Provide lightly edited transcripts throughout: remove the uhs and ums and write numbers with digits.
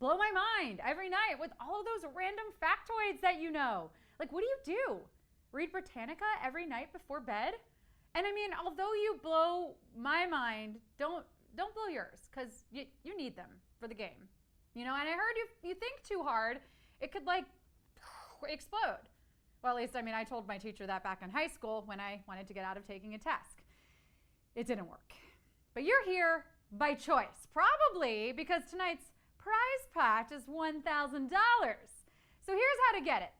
blow my mind every night with all of those random factoids that you know. Like, what do you do? Read Britannica every night before bed? And I mean, although you blow my mind, don't blow yours, because you need them for the game. And I heard if you think too hard, it could like explode. Well, at least, I told my teacher that back in high school when I wanted to get out of taking a test. It didn't work. But you're here by choice, probably because tonight's prize pot is $1,000. So here's how to get it.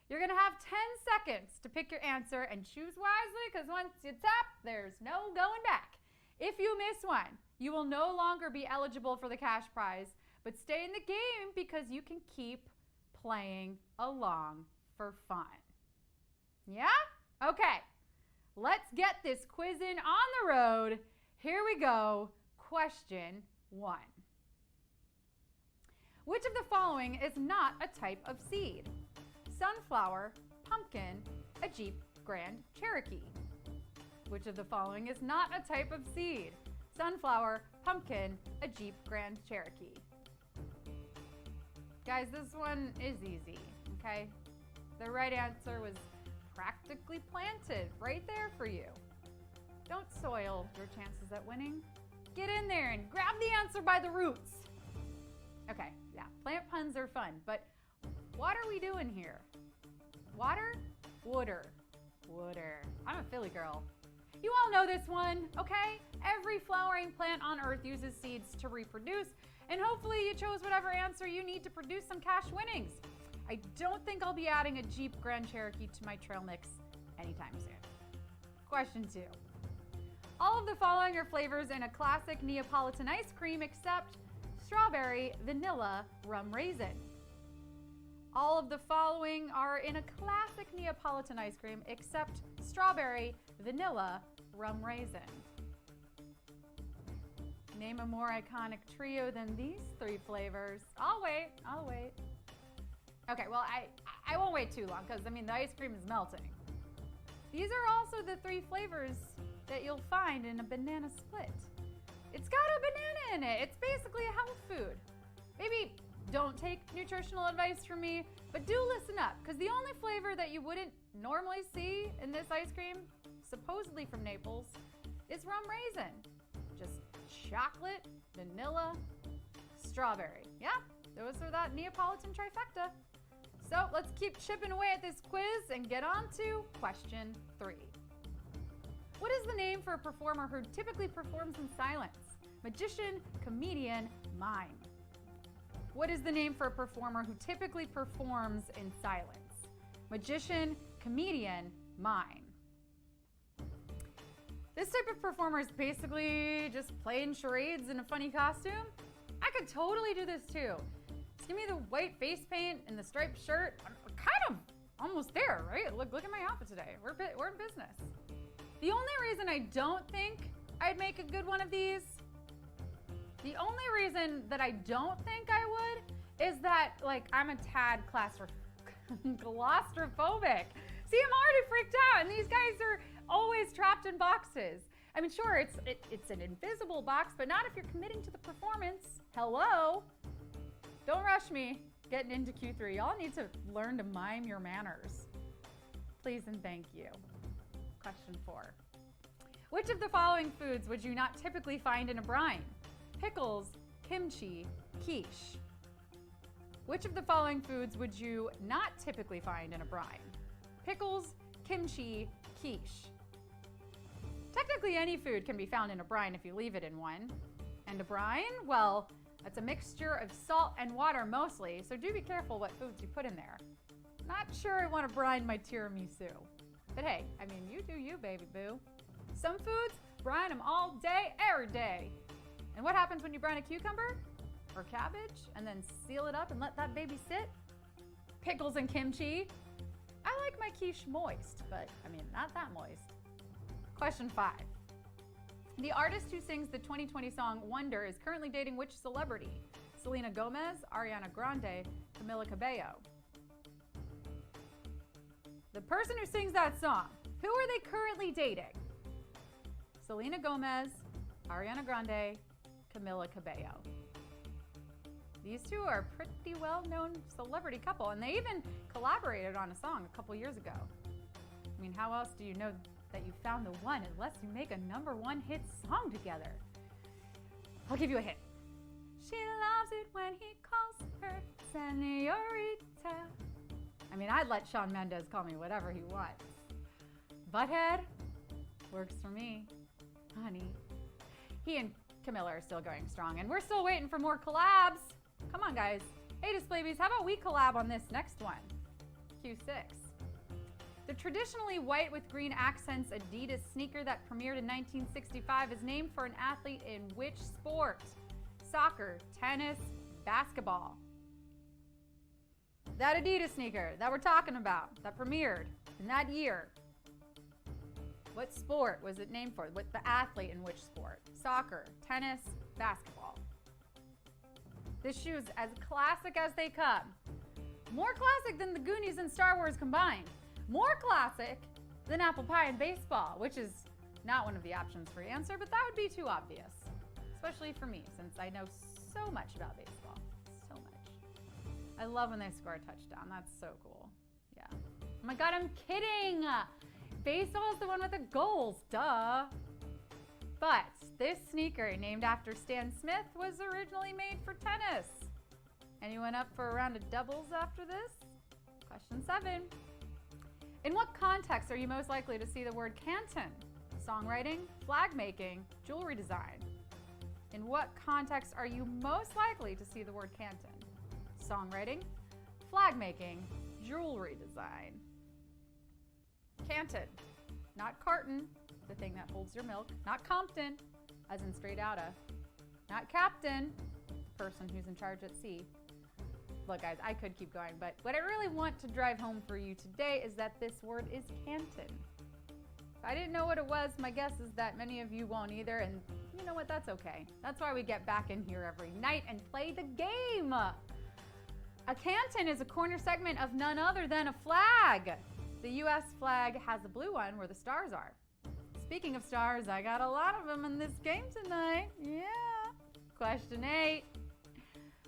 You're going to have 10 seconds to pick your answer and choose wisely, because once you tap, there's no going back. If you miss one, you will no longer be eligible for the cash prize, but stay in the game because you can keep playing along for fun. Yeah? Okay. Let's get this quizzing on the road. Here we go. Question 1. Which of the following is not a type of seed? Sunflower, pumpkin, a Jeep Grand Cherokee. Which of the following is not a type of seed? Sunflower, pumpkin, a Jeep Grand Cherokee. Guys, this one is easy, okay? The right answer was practically planted right there for you. Don't soil your chances at winning. Get in there and grab the answer by the roots. Okay, yeah, plant puns are fun, but what are we doing here? Water? Wooder. Wooder. I'm a Philly girl. You all know this one, okay? Every flowering plant on Earth uses seeds to reproduce, and hopefully you chose whatever answer you need to produce some cash winnings. I don't think I'll be adding a Jeep Grand Cherokee to my trail mix anytime soon. Question 2. All of the following are flavors in a classic Neapolitan ice cream except strawberry, vanilla, rum raisin. All of the following are in a classic Neapolitan ice cream except strawberry, vanilla, rum raisin. Name a more iconic trio than these 3 flavors. I'll wait. Okay, well, I won't wait too long because, the ice cream is melting. These are also the 3 flavors that you'll find in a banana split. It's got a banana in it. It's basically a health food. Maybe don't take nutritional advice from me, but do listen up, because the only flavor that you wouldn't normally see in this ice cream, supposedly from Naples, is rum raisin. Just chocolate, vanilla, strawberry. Yeah, those are that Neapolitan trifecta. So let's keep chipping away at this quiz and get on to question 3. What is the name for a performer who typically performs in silence? Magician, comedian, mime. What is the name for a performer who typically performs in silence? Magician, comedian, mime. This type of performer is basically just playing charades in a funny costume. I could totally do this too. Just give me the white face paint and the striped shirt. We're kind of almost there, right? Look at my outfit today. We're in business. The only reason I don't think I'd make a good one of these, the only reason that I don't think I would is that, I'm a tad claustrophobic. See, I'm already freaked out, and these guys are always trapped in boxes. Sure, it's an invisible box, but not if you're committing to the performance. Hello? Don't rush me getting into Q3. Y'all need to learn to mime your manners. Please and thank you. Question 4. Which of the following foods would you not typically find in a brine? Pickles, kimchi, quiche. Which of the following foods would you not typically find in a brine? Pickles, kimchi, quiche. Technically, any food can be found in a brine if you leave it in one. And a brine, well, that's a mixture of salt and water mostly, so do be careful what foods you put in there. Not sure I want to brine my tiramisu. But hey, you do you, baby boo. Some foods, brine them all day, every day. And what happens when you brine a cucumber or cabbage and then seal it up and let that baby sit? Pickles and kimchi. I like my quiche moist, but not that moist. Question 5. The artist who sings the 2020 song Wonder is currently dating which celebrity? Selena Gomez, Ariana Grande, Camila Cabello. The person who sings that song, who are they currently dating? Selena Gomez, Ariana Grande, Camila Cabello. These two are a pretty well-known celebrity couple, and they even collaborated on a song a couple years ago. I mean, how else do you know that you found the one unless you make a #1 hit song together? I'll give you a hint. She loves it when he calls her senorita. I mean, I'd let Shawn Mendes call me whatever he wants. Butthead works for me, honey. He and Camilla are still going strong, and we're still waiting for more collabs. Come on, guys. Hey, Displays, how about we collab on this next one? Q6. The traditionally white with green accents Adidas sneaker that premiered in 1965 is named for an athlete in which sport? Soccer, tennis, basketball. That Adidas sneaker that we're talking about, that premiered in that year, what sport was it named for? What the athlete in which sport? Soccer, tennis, basketball. This shoe is as classic as they come. More classic than the Goonies and Star Wars combined. More classic than apple pie and baseball, which is not one of the options for your answer, but that would be too obvious. Especially for me, since I know so much about baseball. So much. I love when they score a touchdown. That's so cool. Yeah. Oh my God, I'm kidding. Baseball is the one with the goals, duh. But this sneaker, named after Stan Smith, was originally made for tennis. Anyone up for a round of doubles after this? Question 7. In what context are you most likely to see the word Canton? Songwriting, flag making, jewelry design. In what context are you most likely to see the word Canton? Songwriting, flag making, jewelry design. Canton, not carton, the thing that holds your milk, not Compton, as in straight outta, not captain, the person who's in charge at sea. Look, guys, I could keep going, but what I really want to drive home for you today is that this word is Canton. If I didn't know what it was, my guess is that many of you won't either, and you know what, that's okay. That's why we get back in here every night and play the game. A canton is a corner segment of none other than a flag. The US flag has the blue one where the stars are. Speaking of stars, I got a lot of them in this game tonight. Yeah. Question 8.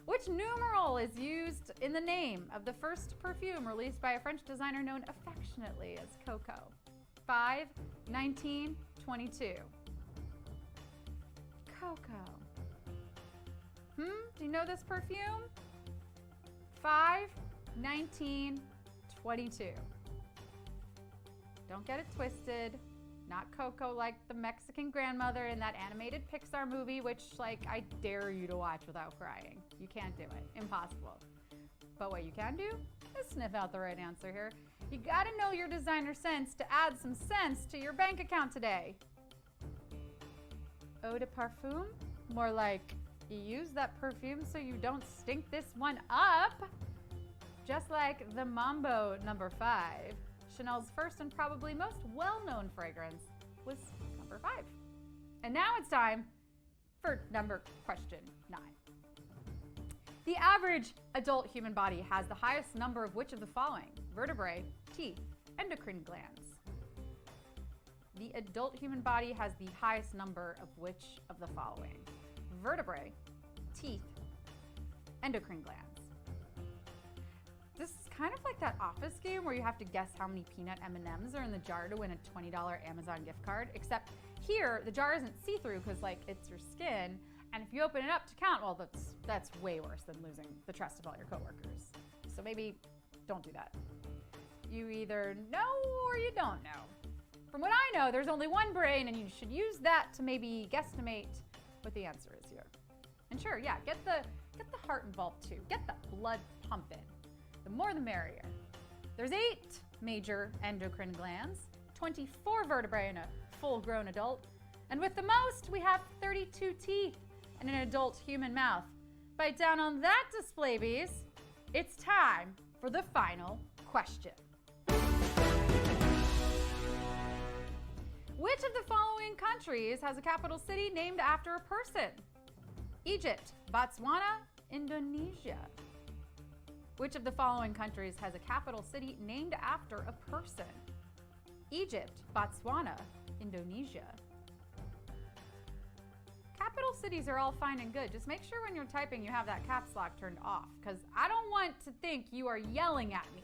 Which numeral is used in the name of the first perfume released by a French designer known affectionately as Coco? 5, 19, 22. Coco. Do you know this perfume? 5, 19, 22. Don't get it twisted. Not Coco like the Mexican grandmother in that animated Pixar movie, which, like, I dare you to watch without crying. You can't do it. Impossible. But what you can do is sniff out the right answer here. You gotta know your designer sense to add some sense to your bank account today. Eau de parfum? More like, you use that perfume so you don't stink this one up. Just like the Mambo number 5. Chanel's first and probably most well-known fragrance was number 5. And now it's time for question 9. The average adult human body has the highest number of which of the following? Vertebrae, teeth, endocrine glands. The adult human body has the highest number of which of the following? Vertebrae, teeth, endocrine glands. This is kind of like that Office game where you have to guess how many peanut M&Ms are in the jar to win a $20 Amazon gift card, except here the jar isn't see-through because, like, it's your skin, and if you open it up to count, well, that's way worse than losing the trust of all your coworkers. So maybe don't do that. You either know or you don't know. From what I know, there's only one brain, and you should use that to maybe guesstimate what the answer is here. And sure, yeah, get the heart involved too. Get the blood pumping. The more the merrier. There's 8 major endocrine glands, 24 vertebrae in a full-grown adult, and with the most, we have 32 teeth in an adult human mouth. Bite down on that, Display Bees. It's time for the final question. Which of the following countries has a capital city named after a person? Egypt, Botswana, Indonesia. Which of the following countries has a capital city named after a person? Egypt, Botswana, Indonesia. capital cities are all fine and good. Just make sure when you're typing you have that caps lock turned off, because I don't want to think you are yelling at me.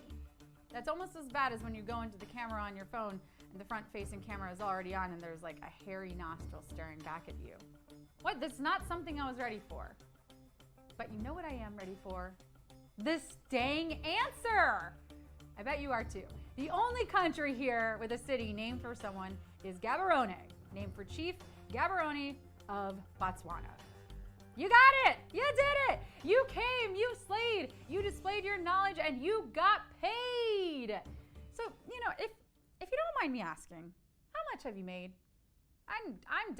That's almost as bad as when you go into the camera on your phone and the front-facing camera is already on and there's like a hairy nostril staring back at you. What? That's not something I was ready for. But you know what I am ready for? This dang answer! I bet you are too. The only country here with a city named for someone is Gaborone, named for Chief Gaborone of Botswana. You got it! You did it! You came, you slayed, you displayed your knowledge, and you got paid! So, if you don't mind me asking, how much have you made? I'm